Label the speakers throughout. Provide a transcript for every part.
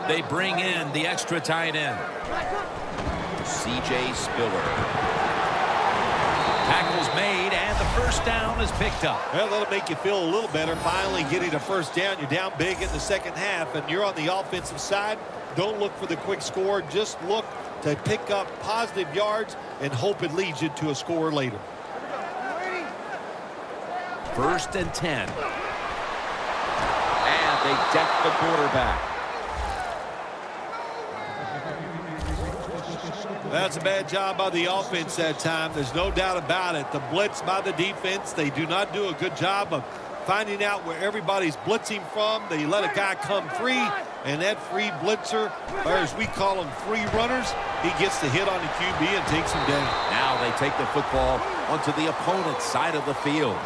Speaker 1: They bring in the extra tight end. C.J. Spiller. Tackle's made, and the first down is picked up.
Speaker 2: Well, that'll make you feel a little better. Finally getting a first down. You're down big in the second half, and you're on the offensive side. Don't look for the quick score. Just look to pick up positive yards and hope it leads you to a score later.
Speaker 1: 1st and 10. And they deck the quarterback.
Speaker 2: That's a bad job by the offense that time. There's no doubt about it. The blitz by the defense, they do not do a good job of finding out where everybody's blitzing from. They let a guy come free, and that free blitzer, or as we call them, free runners, he gets the hit on the QB and takes him down.
Speaker 1: Now they take the football onto the opponent's side of the field.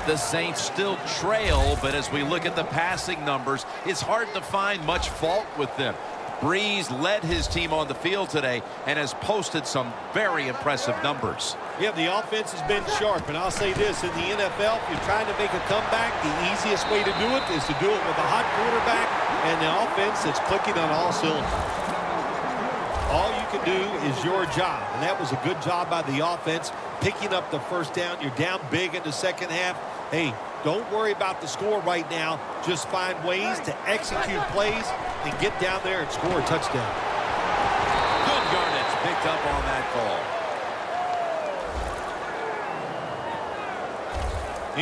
Speaker 1: The Saints still trail, but as we look at the passing numbers, it's hard to find much fault with them. Breeze led his team on the field today and has posted some very impressive numbers.
Speaker 2: Yeah, the offense has been sharp, and I'll say this, in the NFL, if you're trying to make a comeback, the easiest way to do it is to do it with a hot quarterback and the offense that's clicking on all cylinders. All you can do is your job, and that was a good job by the offense, picking up the first down. You're down big in the second half. Hey, don't worry about the score right now. Just find ways to execute plays and get down there and score a touchdown.
Speaker 1: Good yardage picked up on that call.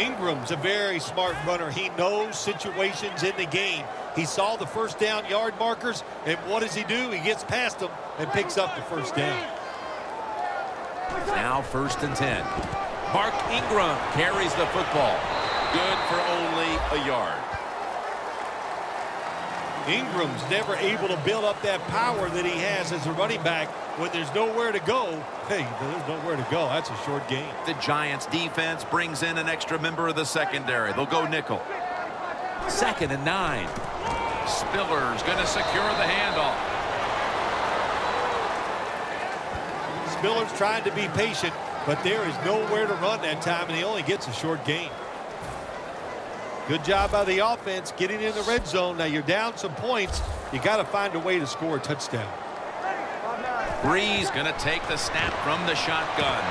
Speaker 2: Ingram's a very smart runner. He knows situations in the game. He saw the first down yard markers, and what does he do? He gets past them and picks up the first down.
Speaker 1: Now 1st and 10. Mark Ingram carries the football. Good for only a yard.
Speaker 2: Ingram's never able to build up that power that he has as a running back. When there's nowhere to go, hey, there's nowhere to go. That's a short game.
Speaker 1: The Giants defense brings in an extra member of the secondary. They'll go nickel. 2nd and 9. Spiller's going to secure the handoff.
Speaker 2: Spiller's trying to be patient, but there is nowhere to run that time, and he only gets a short gain. Good job by the offense getting in the red zone. Now you're down some points. You got to find a way to score a touchdown.
Speaker 1: Breeze going to take the snap from the shotgun.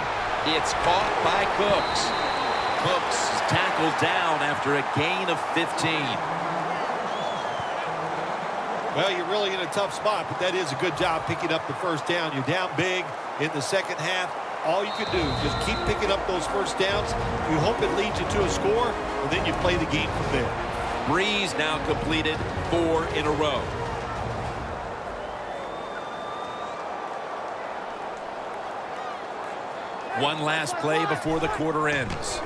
Speaker 1: It's caught by Cooks. Cooks is tackled down after a gain of 15.
Speaker 2: Well, you're really in a tough spot, but that is a good job picking up the first down. You're down big in the second half. All you can do is just keep picking up those first downs. You hope it leads you to a score, and then you play the game from there.
Speaker 1: Breeze now completed 4 in a row. One last play before the quarter ends.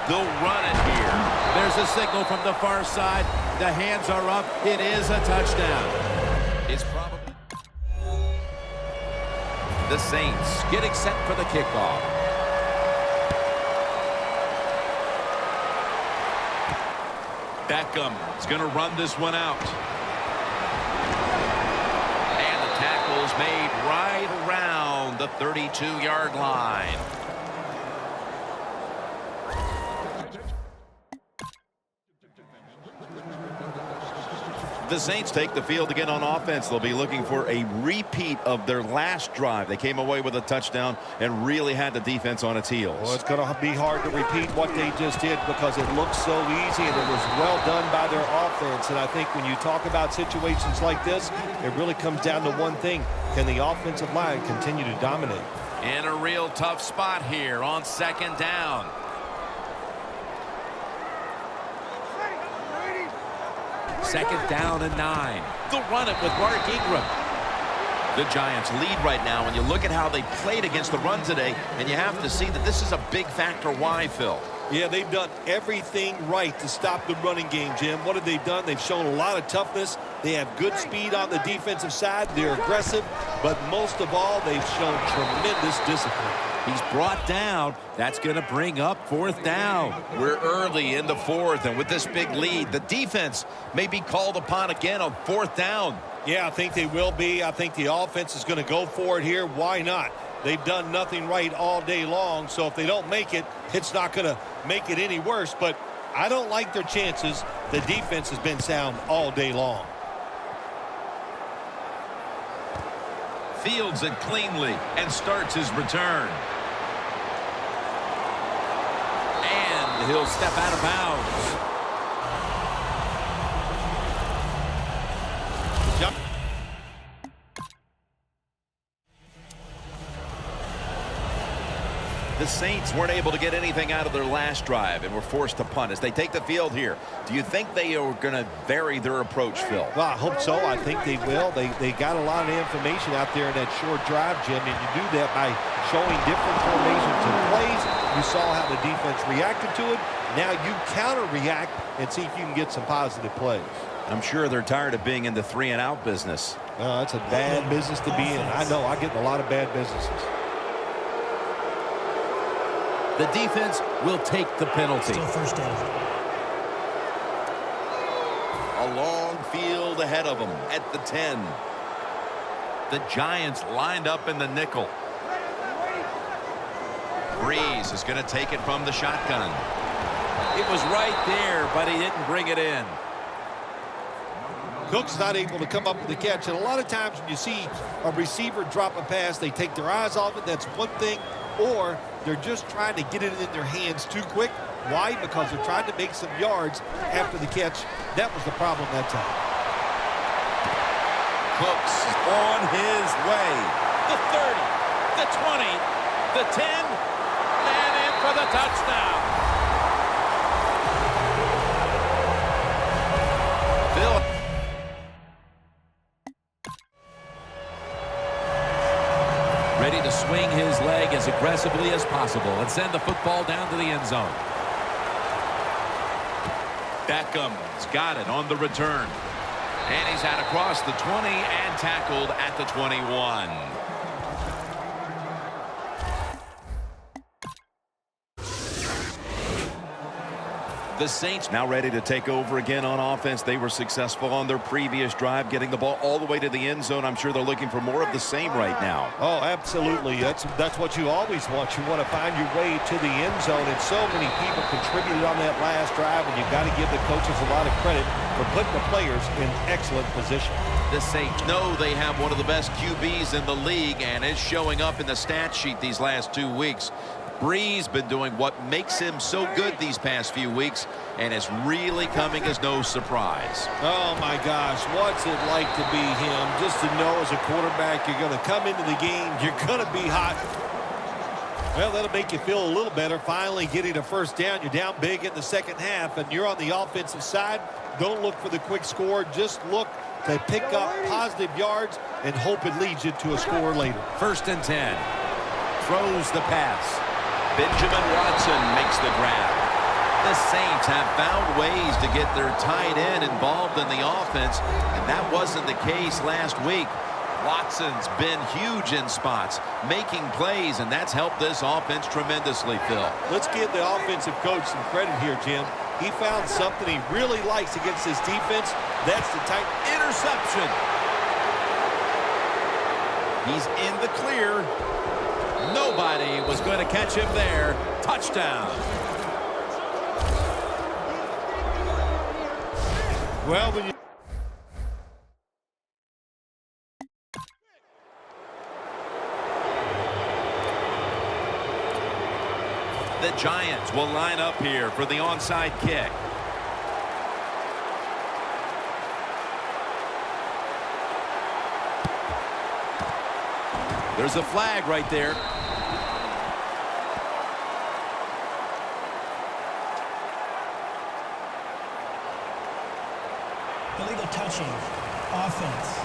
Speaker 1: They'll run it here. There's a signal from the far side. The hands are up. It is a touchdown. It's probably the Saints getting set for the kickoff. Beckham is going to run this one out. And the tackle is made right around the 32-yard line. The Saints take the field again on offense. They'll be looking for a repeat of their last drive. They came away with a touchdown and really had the defense on its heels.
Speaker 2: Well, it's going to be hard to repeat what they just did because it looks so easy and it was well done by their offense. And I think when you talk about situations like this, it really comes down to one thing. Can the offensive line continue to dominate?
Speaker 1: In a real tough spot here on 2nd down. Second down and 9. They'll run it with Mark Ingram. The Giants lead right now, and you look at how they played against the run today, and you have to see that this is a big factor. Why, Phil?
Speaker 2: Yeah, they've done everything right to stop the running game, Jim. What have they done? They've shown a lot of toughness. They have good speed on the defensive side. They're aggressive, but most of all, they've shown tremendous discipline.
Speaker 1: He's brought down. That's going to bring up 4th down. We're early in the 4th, and with this big lead, the defense may be called upon again on 4th down.
Speaker 2: Yeah, I think they will be. I think the offense is going to go for it here. Why not? They've done nothing right all day long, so if they don't make it, it's not going to make it any worse. But I don't like their chances. The defense has been sound all day long.
Speaker 1: fields it cleanly and starts his return. And he'll step out of bounds.
Speaker 2: Jump.
Speaker 1: The Saints weren't able to get anything out of their last drive and were forced to punt as they take the field here. Do you think they are going to vary their approach, Phil?
Speaker 2: Well, I hope so. I think they will. They got a lot of information out there in that short drive, Jim, and you do that by showing different formations and plays. You saw how the defense reacted to it. Now you counter-react and see if you can get some positive plays. I'm
Speaker 1: sure they're tired of being in the 3-and-out business.
Speaker 2: It's a bad business to be in. I know. I get in a lot of bad businesses.
Speaker 1: The defense will take the penalty.
Speaker 3: Still first down.
Speaker 1: A long field ahead of them at the 10. The Giants lined up in the nickel. Breeze is going to take it from the shotgun. It was right there, but he didn't bring it in.
Speaker 2: Cook's not able to come up with the catch. And a lot of times when you see a receiver drop a pass, they take their eyes off it. That's one thing. Or they're just trying to get it in their hands too quick. Why? Because they're trying to make some yards after the catch. That was the problem that time.
Speaker 1: Cooks on his way. The 30, the 20, the 10, and in for the touchdown. Bill. Ready to swing his leg as aggressively as possible and send the football down to the end zone. Beckham's got it on the return. And he's out across the 20 and tackled at the 21. The Saints now ready to take over again on offense. They were successful on their previous drive, getting the ball all the way to the end zone. I'm sure they're looking for more of the same right now.
Speaker 2: Oh, absolutely. That's what you always want. You want to find your way to the end zone, and so many people contributed on that last drive, and you've got to give the coaches a lot of credit for putting the players in excellent position.
Speaker 1: The Saints know they have one of the best QBs in the league, and is showing up in the stat sheet these last 2 weeks. Breeze been doing what makes him so good these past few weeks, and it's really coming as no surprise.
Speaker 2: Oh my gosh, what's it like to be him? Just to know as a quarterback you're going to come into the game, you're going to be hot. Well, that'll make you feel a little better. Finally getting a first down. You're down big in the second half, and you're on the offensive side. Don't look for the quick score. Just look to pick up positive yards and hope it leads you to a score later.
Speaker 1: 1st and 10. Throws the pass. Benjamin Watson makes the grab. The Saints have found ways to get their tight end involved in the offense, and that wasn't the case last week. Watson's been huge in spots, making plays, and that's helped this offense tremendously, Phil.
Speaker 2: Let's give the offensive coach some credit here, Jim. He found something he really likes against his defense. That's the tight
Speaker 1: interception. He's in the clear. Nobody was going to catch him there. Touchdown.
Speaker 2: Well, when you
Speaker 1: the Giants will line up here for the onside kick. There's a flag right there.
Speaker 3: Illegal touching. Offense.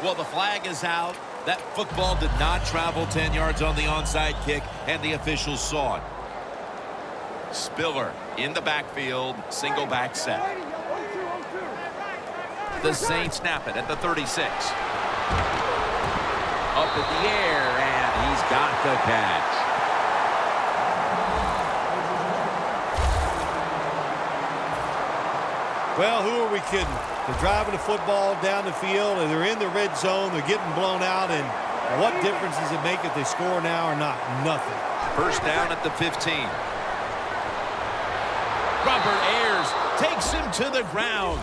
Speaker 1: Well, the flag is out. That football did not travel 10 yards on the onside kick, and the officials saw it. Spiller in the backfield, single back set. The Saints snap it at the 36. Up in the air, and he's got the catch.
Speaker 2: Well, who are we kidding? They're driving the football down the field, and they're in the red zone. They're getting blown out, and what difference does it make if they score now or not? Nothing.
Speaker 1: First down at the 15. Robert Ayers takes him to the ground.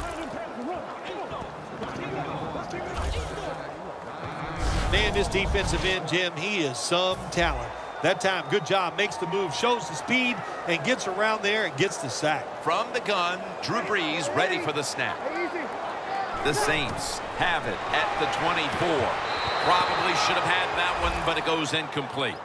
Speaker 2: Man, this defensive end, Jim, he is some talent. That time, good job, makes the move, shows the speed, and gets around there and gets the sack.
Speaker 1: From the gun, Drew Brees ready for the snap. The Saints have it at the 24. Probably should have had that one, but it goes incomplete.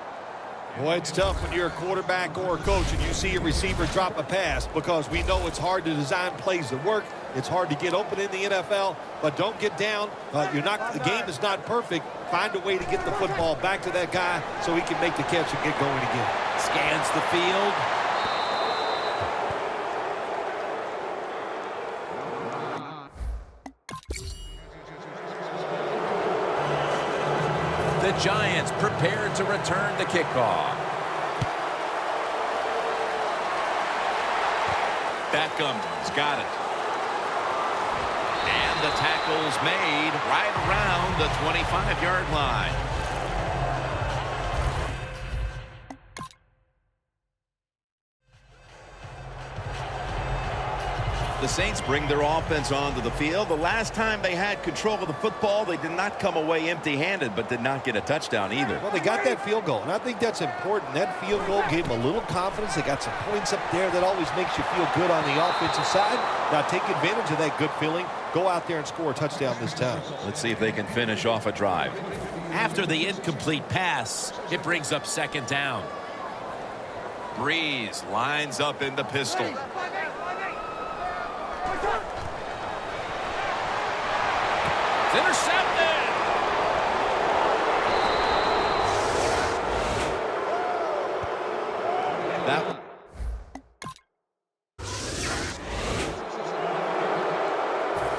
Speaker 2: Boy, it's tough when you're a quarterback or a coach and you see a receiver drop a pass, because we know it's hard to design plays that work. It's hard to get open in the NFL, but don't get down. The game is not perfect. Find a way to get the football back to that guy so he can make the catch and get going again.
Speaker 1: Scans the field. The Giants prepared to return the kickoff. Beckham's got it. And the tackle's made right around the 25-yard line. The Saints bring their offense onto the field. The last time they had control of the football, they did not come away empty-handed, but did not get a touchdown either.
Speaker 2: Well, they got that field goal, and I think that's important. That field goal gave them a little confidence. They got some points up there. That always makes you feel good on the offensive side. Now take advantage of that good feeling. Go out there and score a touchdown this time.
Speaker 1: Let's see if they can finish off a drive. After the incomplete pass, it brings up second down. Brees lines up in the pistol. It's intercepted. That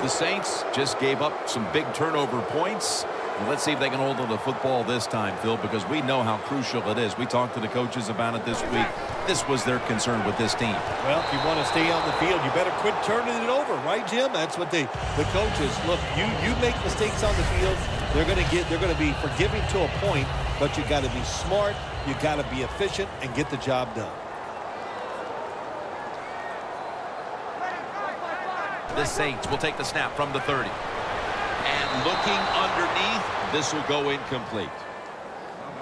Speaker 1: the Saints just gave up some big turnover points. And let's see if they can hold on to the football this time, Phil, because we know how crucial it is. We talked to the coaches about it this week. This was their concern with this team.
Speaker 2: Well, if you want to stay on the field, you better quit turning it over, right, Jim? That's what the coaches look. You make mistakes on the field, they're going to be forgiving to a point, but you got to be smart, you got to be efficient, and get the job done.
Speaker 1: The Saints will take the snap from the 30. And looking underneath, this will go incomplete.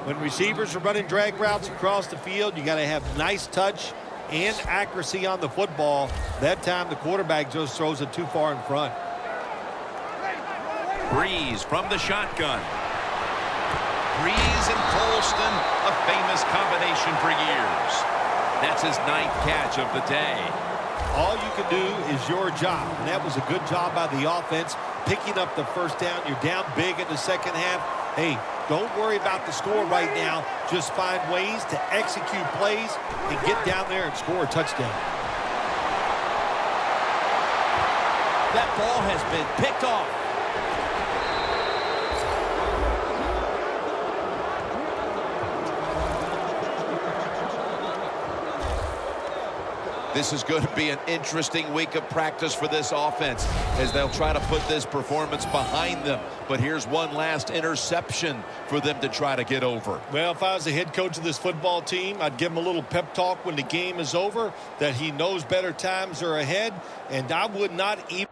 Speaker 2: When receivers are running drag routes across the field, you got to have nice touch and accuracy on the football. That time the quarterback just throws it too far in front.
Speaker 1: Brees from the shotgun. Brees and Colston, a famous combination for years. That's his 9th catch of the day.
Speaker 2: All you can do is your job, and that was a good job by the offense, picking up the first down. You're down big in the second half. Hey, don't worry about the score right now. Just find ways to execute plays and get down there and score a touchdown.
Speaker 1: That ball has been picked off. This is going to be an interesting week of practice for this offense as they'll try to put this performance behind them. But here's one last interception for them to try to get over.
Speaker 2: Well, if I was the head coach of this football team, I'd give him a little pep talk when the game is over, that he knows better times are ahead, and I would not even...